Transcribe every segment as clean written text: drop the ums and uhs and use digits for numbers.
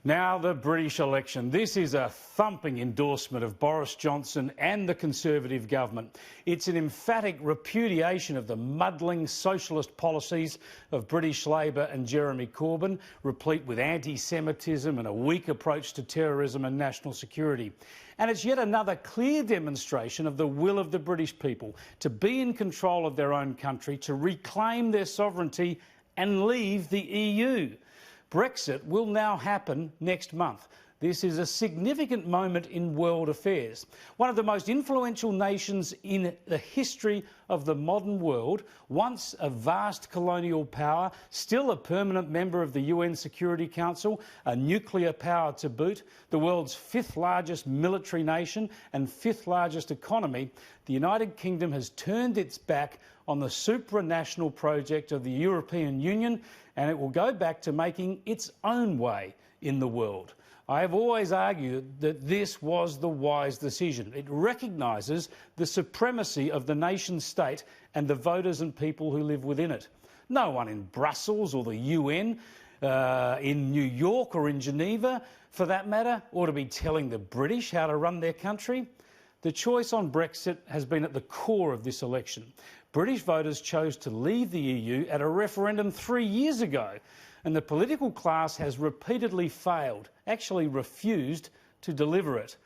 Now the British election. This is a thumping endorsement of Boris Johnson and the Conservative government. It's an emphatic repudiation of the muddling socialist policies of British Labor and Jeremy Corbyn, replete with anti-Semitism and a weak approach to terrorism and national security. And it's yet another clear demonstration of the will of the British people to be in control of their own country, to reclaim their sovereignty and leave the EU. Brexit will now happen next month. This is a significant moment in world affairs. One of the most influential nations in the history of the modern world, once a vast colonial power, still a permanent member of the UN Security Council, a nuclear power to boot, the world's fifth largest military nation and fifth largest economy, the United Kingdom has turned its back on the supranational project of the European Union, and it will go back to making its own way in the world. I have always argued that this was the wise decision. It recognises the supremacy of the nation state and the voters and people who live within it. No one in Brussels or the UN, in New York or in Geneva, for that matter, ought to be telling the British how to run their country. The choice on Brexit has been at the core of this election. British voters chose to leave the EU at a referendum 3 years ago, and the political class has repeatedly failed, actually refused to deliver it.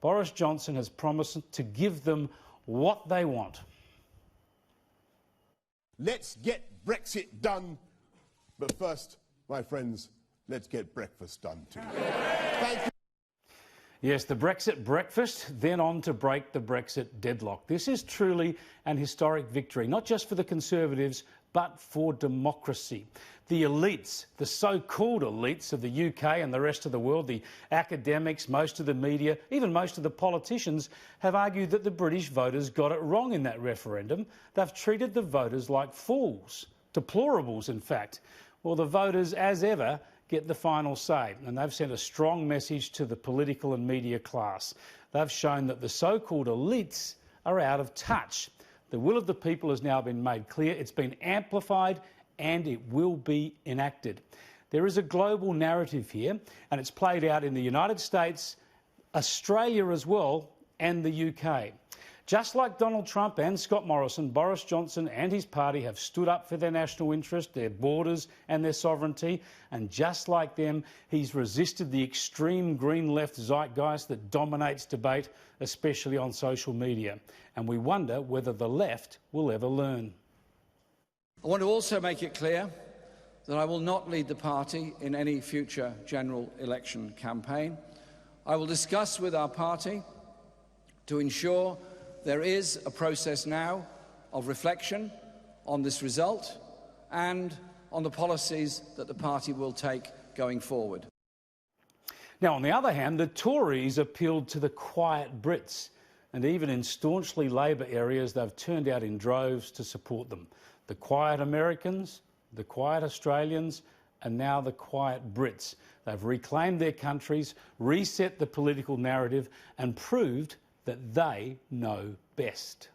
Boris Johnson has promised to give them what they want. Let's get Brexit done, but first, my friends, let's get breakfast done too. Thank you. Yes, the Brexit breakfast, then on to break the Brexit deadlock. This is truly an historic victory, not just for the Conservatives, but for democracy. The elites, the so-called elites of the UK and the rest of the world, the academics, most of the media, even most of the politicians, have argued that the British voters got it wrong in that referendum. They've treated the voters like fools, deplorables in fact. Well, the voters, as ever, get the final say, and they've sent a strong message to the political and media class. They've shown that the so-called elites are out of touch. The will of the people has now been made clear, it's been amplified, and it will be enacted. There is a global narrative here, and it's played out in the United States, Australia as well, and the UK. Just like Donald Trump and Scott Morrison, Boris Johnson and his party have stood up for their national interest, their borders and their sovereignty, and just like them, he's resisted the extreme green left zeitgeist that dominates debate, especially on social media. And we wonder whether the left will ever learn. I want to also make it clear that I will not lead the party in any future general election campaign. I will discuss with our party to ensure there is a process now of reflection on this result and on the policies that the party will take going forward. Now, on the other hand, the Tories appealed to the quiet Brits, and even in staunchly Labor areas, they've turned out in droves to support them. The quiet Americans, the quiet Australians, and now the quiet Brits. They've reclaimed their countries, reset the political narrative, and proved that they know best.